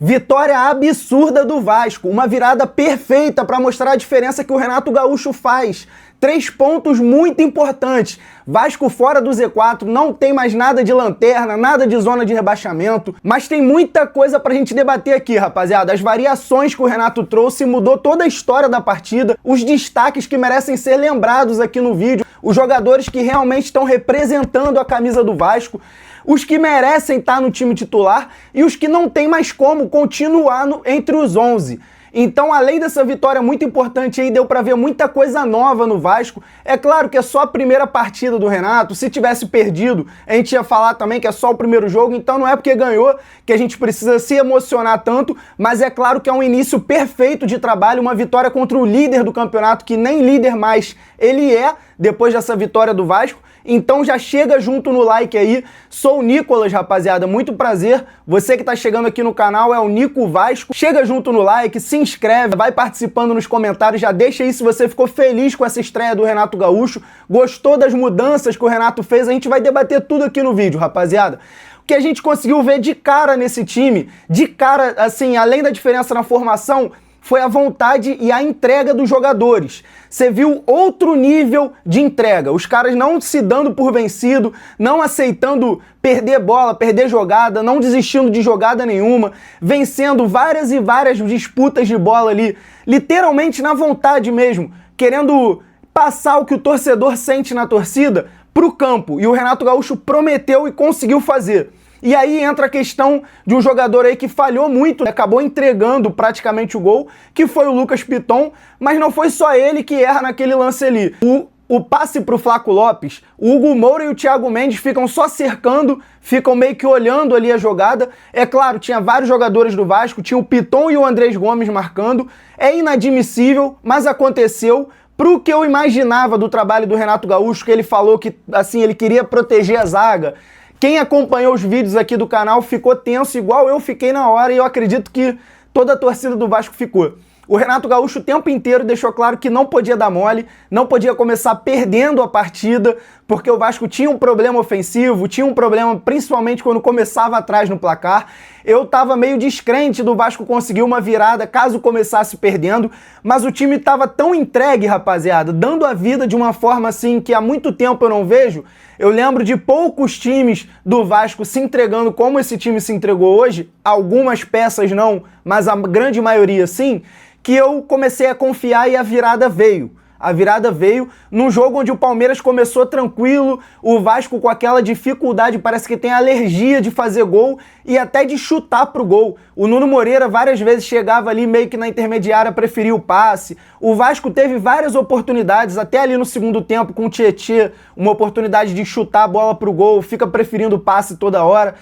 Vitória absurda do Vasco, uma virada perfeita para mostrar a diferença que o Renato Gaúcho faz. 3 pontos muito importantes. Vasco fora do Z4, não tem mais nada de lanterna, nada de zona de rebaixamento, mas tem muita coisa pra gente debater aqui, rapaziada. As variações que o Renato trouxe mudou toda a história da partida, os destaques que merecem ser lembrados aqui no vídeo, os jogadores que realmente estão representando a camisa do Vasco, os que merecem estar no time titular e os que não tem mais como continuar entre os 11. Então, além dessa vitória muito importante aí, deu pra ver muita coisa nova no Vasco. É claro que é só a primeira partida do Renato. Se tivesse perdido, a gente ia falar também que é só o primeiro jogo. Então não é porque ganhou que a gente precisa se emocionar tanto. Mas é claro que é um início perfeito de trabalho. Uma vitória contra o líder do campeonato, que nem líder mais ele é, depois dessa vitória do Vasco. Então já chega junto no like aí. Sou o Nicolas, rapaziada, muito prazer. Você que tá chegando aqui no canal é o Nico Vasco. Chega junto no like, se inscreve, vai participando nos comentários, já deixa aí se você ficou feliz com essa estreia do Renato Gaúcho, gostou das mudanças que o Renato fez, a gente vai debater tudo aqui no vídeo, rapaziada. O que a gente conseguiu ver de cara nesse time, de cara, assim, além da diferença na formação, foi a vontade e a entrega dos jogadores. Você viu outro nível de entrega. Os caras não se dando por vencido, não aceitando perder bola, perder jogada, não desistindo de jogada nenhuma, vencendo várias e várias disputas de bola ali, literalmente na vontade mesmo, querendo passar o que o torcedor sente na torcida pro campo. E o Renato Gaúcho prometeu e conseguiu fazer. E aí entra a questão de um jogador aí que falhou muito, acabou entregando praticamente o gol, que foi o Lucas Piton, mas não foi só ele que erra naquele lance ali. O passe pro Flaco Lopes, o Hugo Moura e o Thiago Mendes ficam só cercando, ficam meio que olhando ali a jogada. É claro, tinha vários jogadores do Vasco, tinha o Piton e o Andrés Gomes marcando. É inadmissível, mas aconteceu. Pro que eu imaginava do trabalho do Renato Gaúcho, que ele falou que assim ele queria proteger a zaga. Quem acompanhou os vídeos aqui do canal ficou tenso, igual eu fiquei na hora, e eu acredito que toda a torcida do Vasco ficou. O Renato Gaúcho o tempo inteiro deixou claro que não podia dar mole, não podia começar perdendo a partida, porque o Vasco tinha um problema ofensivo, tinha um problema principalmente quando começava atrás no placar. Eu tava meio descrente do Vasco conseguir uma virada caso começasse perdendo, mas o time tava tão entregue, rapaziada, dando a vida de uma forma assim que há muito tempo eu não vejo. Eu lembro de poucos times do Vasco se entregando como esse time se entregou hoje, algumas peças não, mas a grande maioria sim, que eu comecei a confiar e a virada veio. A virada veio num jogo onde o Palmeiras começou tranquilo, o Vasco com aquela dificuldade, parece que tem alergia de fazer gol e até de chutar pro gol. O Nuno Moreira várias vezes chegava ali meio que na intermediária, preferia o passe. O Vasco teve várias oportunidades, até ali no segundo tempo com o Tietê, uma oportunidade de chutar a bola pro gol, fica preferindo o passe toda hora.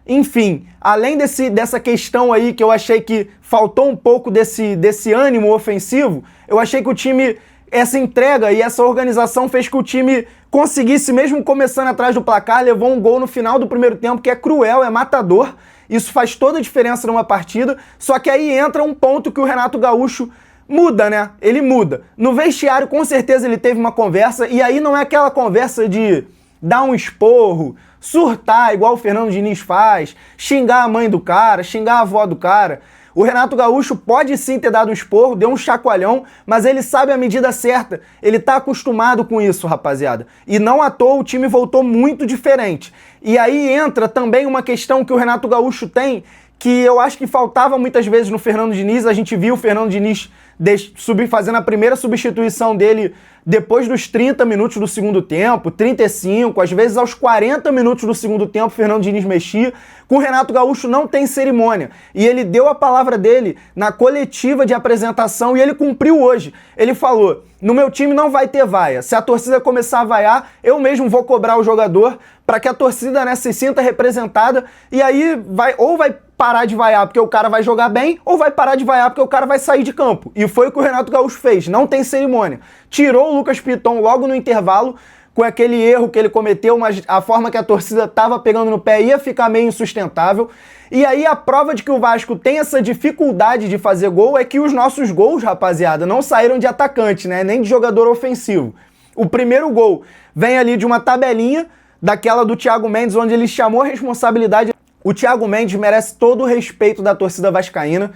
Enfim, além dessa questão aí que eu achei que faltou um pouco desse ânimo ofensivo, eu achei que o time, essa entrega e essa organização fez que o time conseguisse, mesmo começando atrás do placar, levou um gol no final do primeiro tempo que é cruel, é matador. Isso faz toda a diferença numa partida, só que aí entra um ponto que o Renato Gaúcho muda, né? Ele muda. No vestiário, com certeza, ele teve uma conversa, e aí não é aquela conversa de dar um esporro, surtar igual o Fernando Diniz faz, xingar a mãe do cara, xingar a avó do cara. O Renato Gaúcho pode sim ter dado um esporro, deu um chacoalhão, mas ele sabe a medida certa. Ele tá acostumado com isso, rapaziada. E não à toa o time voltou muito diferente. E aí entra também uma questão que o Renato Gaúcho tem, que eu acho que faltava muitas vezes no Fernando Diniz. A gente viu o Fernando Diniz fazendo a primeira substituição dele depois dos 30 minutos do segundo tempo, 35, às vezes aos 40 minutos do segundo tempo, o Fernando Diniz mexia. Com o Renato Gaúcho não tem cerimônia. E ele deu a palavra dele na coletiva de apresentação e ele cumpriu hoje. Ele falou: no meu time não vai ter vaia. Se a torcida começar a vaiar, eu mesmo vou cobrar o jogador para que a torcida, né, se sinta representada, e aí vai parar de vaiar porque o cara vai jogar bem, ou vai parar de vaiar porque o cara vai sair de campo. E foi o que o Renato Gaúcho fez, não tem cerimônia. Tirou o Lucas Piton logo no intervalo, com aquele erro que ele cometeu, mas a forma que a torcida estava pegando no pé ia ficar meio insustentável. E aí a prova de que o Vasco tem essa dificuldade de fazer gol é que os nossos gols, rapaziada, não saíram de atacante, né? Nem de jogador ofensivo. O primeiro gol vem ali de uma tabelinha, daquela do Thiago Mendes, onde ele chamou a responsabilidade O Thiago Mendes merece todo o respeito da torcida vascaína.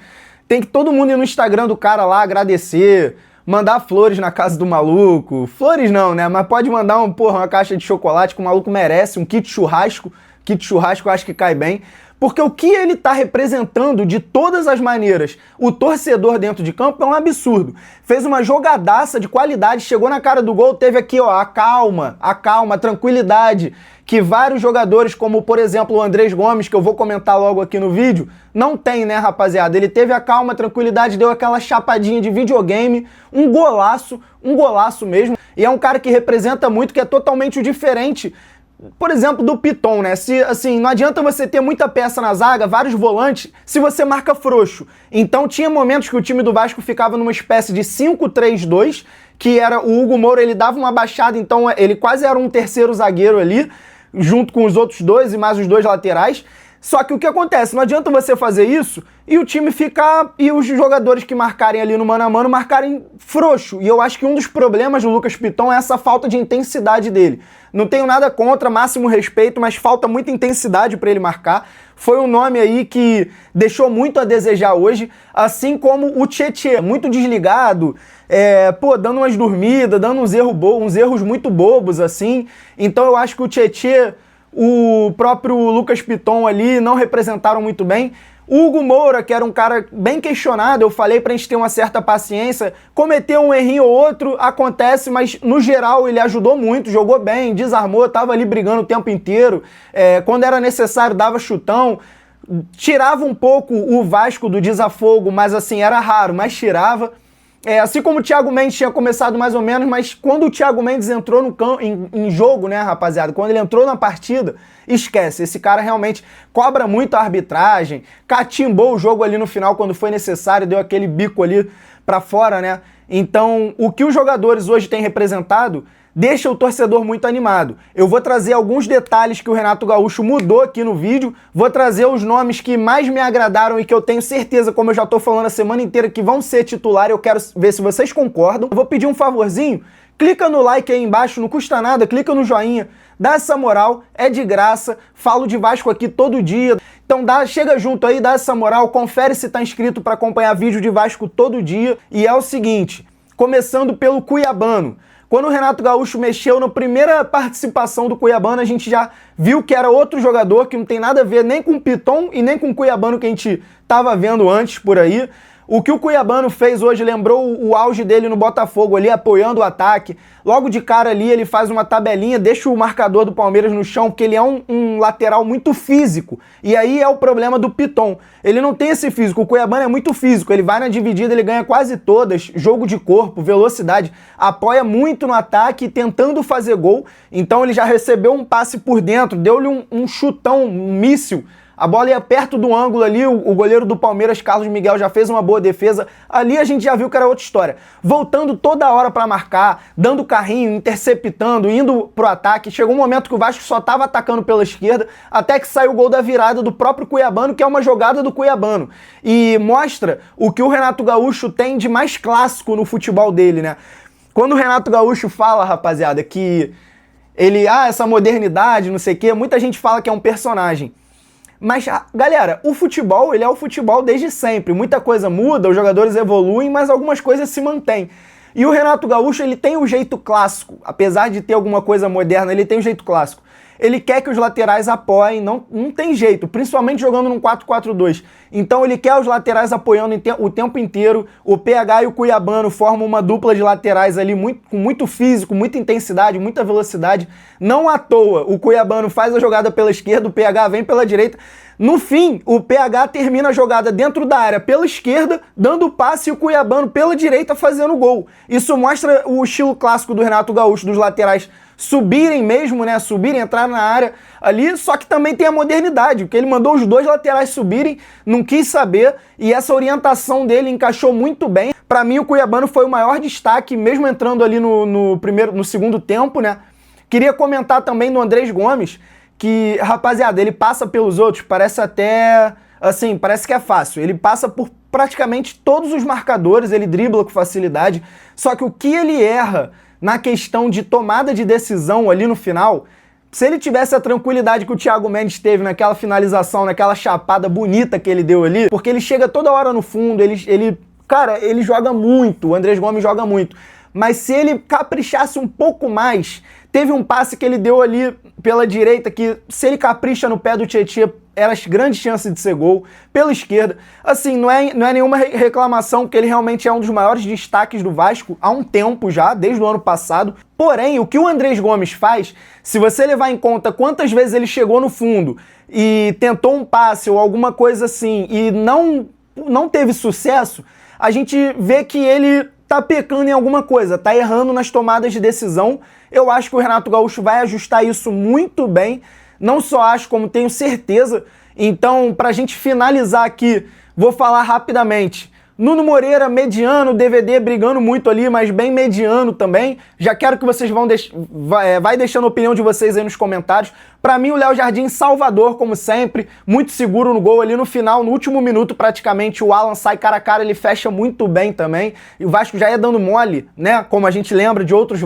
Tem que todo mundo ir no Instagram do cara lá agradecer, mandar flores na casa do maluco. Flores não, né? Mas pode mandar uma caixa de chocolate que o maluco merece, um kit churrasco. Kit churrasco eu acho que cai bem. Porque o que ele tá representando de todas as maneiras, o torcedor dentro de campo é um absurdo. Fez uma jogadaça de qualidade, chegou na cara do gol, teve aqui, ó, a calma, a tranquilidade, que vários jogadores, como por exemplo o Andrés Gomes, que eu vou comentar logo aqui no vídeo, não tem, né, rapaziada? Ele teve a calma, a tranquilidade, deu aquela chapadinha de videogame, um golaço mesmo. E é um cara que representa muito, que é totalmente diferente, por exemplo, do Piton, né? Assim, não adianta você ter muita peça na zaga, vários volantes, se você marca frouxo. Então tinha momentos que o time do Vasco ficava numa espécie de 5-3-2, que era o Hugo Moura, ele dava uma baixada, então ele quase era um terceiro zagueiro ali, junto com os outros dois e mais os dois laterais. Só que o que acontece? Não adianta você fazer isso e o time ficar, e os jogadores que marcarem ali no mano a mano marcarem frouxo. E eu acho que um dos problemas do Lucas Piton é essa falta de intensidade dele. Não tenho nada contra, máximo respeito, mas falta muita intensidade para ele marcar. Foi um nome aí que deixou muito a desejar hoje, assim como o Tietê, muito desligado, dando umas dormidas, dando uns erros muito bobos, assim. Então eu acho que o Tietê, o próprio Lucas Piton ali não representaram muito bem. O Hugo Moura, que era um cara bem questionado, eu falei pra gente ter uma certa paciência, cometeu um errinho ou outro, acontece, mas no geral ele ajudou muito, jogou bem, desarmou, tava ali brigando o tempo inteiro, quando era necessário dava chutão, tirava um pouco o Vasco do desafogo, mas assim, era raro, mas tirava. Assim como o Thiago Mendes tinha começado mais ou menos, mas quando o Thiago Mendes entrou no em jogo, né, rapaziada, quando ele entrou na partida, esquece, esse cara realmente cobra muito a arbitragem, catimbou o jogo ali no final quando foi necessário, deu aquele bico ali pra fora, né? Então, o que os jogadores hoje têm representado deixa o torcedor muito animado. Eu vou trazer alguns detalhes que o Renato Gaúcho mudou aqui no vídeo, vou trazer os nomes que mais me agradaram e que eu tenho certeza, como eu já tô falando a semana inteira, que vão ser titular, eu quero ver se vocês concordam. Eu vou pedir um favorzinho, clica no like aí embaixo, não custa nada, clica no joinha, dá essa moral, é de graça, falo de Vasco aqui todo dia. Então chega junto aí, dá essa moral, confere se tá inscrito para acompanhar vídeo de Vasco todo dia. E é o seguinte, começando pelo Cuiabano. Quando o Renato Gaúcho mexeu na primeira participação do Cuiabano, a gente já viu que era outro jogador que não tem nada a ver nem com o Piton e nem com o Cuiabano que a gente estava vendo antes por aí. O que o Cuiabano fez hoje lembrou o auge dele no Botafogo ali, apoiando o ataque. Logo de cara ali ele faz uma tabelinha, deixa o marcador do Palmeiras no chão, porque ele é um lateral muito físico. E aí é o problema do Piton. Ele não tem esse físico, o Cuiabano é muito físico, ele vai na dividida, ele ganha quase todas, jogo de corpo, velocidade, apoia muito no ataque, tentando fazer gol. Então ele já recebeu um passe por dentro, deu-lhe um chutão, um míssil. A bola ia perto do ângulo ali, o goleiro do Palmeiras, Carlos Miguel, já fez uma boa defesa. Ali a gente já viu que era outra história. Voltando toda hora para marcar, dando carrinho, interceptando, indo pro ataque. Chegou um momento que o Vasco só estava atacando pela esquerda, até que saiu o gol da virada do próprio Cuiabano, que é uma jogada do Cuiabano. E mostra o que o Renato Gaúcho tem de mais clássico no futebol dele, né? Quando o Renato Gaúcho fala, rapaziada, que ele, essa modernidade, não sei o quê, muita gente fala que é um personagem. Mas, galera, o futebol, ele é o futebol desde sempre. Muita coisa muda, os jogadores evoluem, mas algumas coisas se mantêm. E o Renato Gaúcho, ele tem o jeito clássico. Apesar de ter alguma coisa moderna, ele tem o jeito clássico. Ele quer que os laterais apoiem, não tem jeito, principalmente jogando num 4-4-2. Então ele quer os laterais apoiando o tempo inteiro. O PH e o Cuiabano formam uma dupla de laterais ali com muito físico, muita intensidade, muita velocidade. Não à toa, o Cuiabano faz a jogada pela esquerda, o PH vem pela direita. No fim, o PH termina a jogada dentro da área pela esquerda, dando o passe, e o Cuiabano pela direita fazendo o gol. Isso mostra o estilo clássico do Renato Gaúcho, dos laterais subirem mesmo, né? Subirem, entrar na área ali, só que também tem a modernidade, porque ele mandou os dois laterais subirem, não quis saber, e essa orientação dele encaixou muito bem. Para mim, o Cuiabano foi o maior destaque, mesmo entrando ali no segundo tempo, né? Queria comentar também do Andrés Gomes, que, rapaziada, ele passa pelos outros, parece até, assim, parece que é fácil. Ele passa por praticamente todos os marcadores, ele dribla com facilidade, só que o que ele erra na questão de tomada de decisão ali no final, Se ele tivesse a tranquilidade que o Thiago Mendes teve naquela finalização, naquela chapada bonita que ele deu ali, porque ele chega toda hora no fundo, cara, ele joga muito, o Andrés Gomes joga muito. Mas se ele caprichasse um pouco mais, teve um passe que ele deu ali pela direita, que se ele capricha no pé do Tietê, eram as grandes chances de ser gol. Pela esquerda, assim, não é nenhuma reclamação, porque ele realmente é um dos maiores destaques do Vasco há um tempo já, desde o ano passado. Porém, o que o Andrés Gomes faz, se você levar em conta quantas vezes ele chegou no fundo e tentou um passe ou alguma coisa assim e não teve sucesso, a gente vê que ele tá pecando em alguma coisa, tá errando nas tomadas de decisão. Eu acho que o Renato Gaúcho vai ajustar isso muito bem. Não só acho, como tenho certeza. Então, pra gente finalizar aqui, vou falar rapidamente. Nuno Moreira, mediano, DVD brigando muito ali, mas bem mediano também. Já quero que vocês vai deixando a opinião de vocês aí nos comentários. Pra mim, o Léo Jardim, salvador, como sempre. Muito seguro no gol ali no final, no último minuto praticamente. O Alan sai cara a cara, ele fecha muito bem também. E o Vasco já ia dando mole, né? Como a gente lembra de outros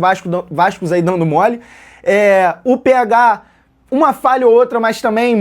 Vascos aí dando mole. O PH... uma falha ou outra, mas também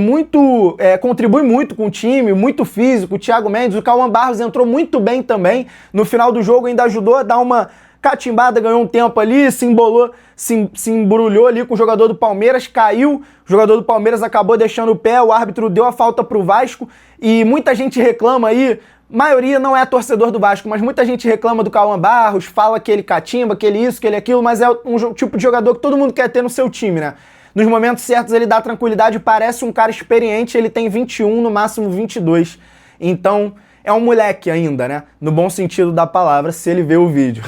contribui muito com o time, muito físico. O Thiago Mendes, o Cauã Barros entrou muito bem também. No final do jogo ainda ajudou a dar uma catimbada, ganhou um tempo ali, se embolou, se embrulhou ali com o jogador do Palmeiras, caiu. O jogador do Palmeiras acabou deixando o pé, o árbitro deu a falta pro Vasco. E muita gente reclama aí, maioria não é torcedor do Vasco, mas muita gente reclama do Cauã Barros, fala que ele catimba, que ele isso, que ele aquilo, mas é um tipo de jogador que todo mundo quer ter no seu time, né? Nos momentos certos ele dá tranquilidade, parece um cara experiente, ele tem 21, no máximo 22. Então, é um moleque ainda, né? No bom sentido da palavra, se ele vê o vídeo.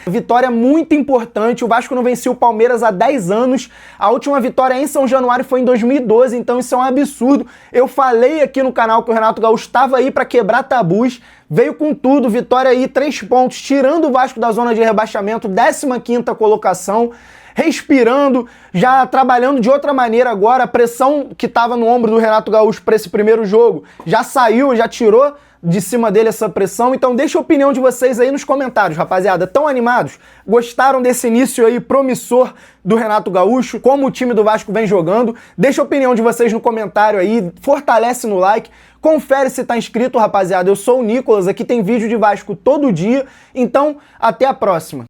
Vitória muito importante, o Vasco não vencia o Palmeiras há 10 anos. A última vitória em São Januário foi em 2012, então isso é um absurdo. Eu falei aqui no canal que o Renato Gaúcho estava aí para quebrar tabus. Veio com tudo, vitória aí, 3 pontos, tirando o Vasco da zona de rebaixamento, 15ª colocação. Respirando, já trabalhando de outra maneira agora. A pressão que estava no ombro do Renato Gaúcho para esse primeiro jogo já saiu, já tirou de cima dele essa pressão. Então deixa a opinião de vocês aí nos comentários, rapaziada. Tão animados? Gostaram desse início aí promissor do Renato Gaúcho? Como o time do Vasco vem jogando? Deixa a opinião de vocês no comentário aí, fortalece no like. Confere se tá inscrito, rapaziada. Eu sou o Nicolas, aqui tem vídeo de Vasco todo dia. Então, até a próxima.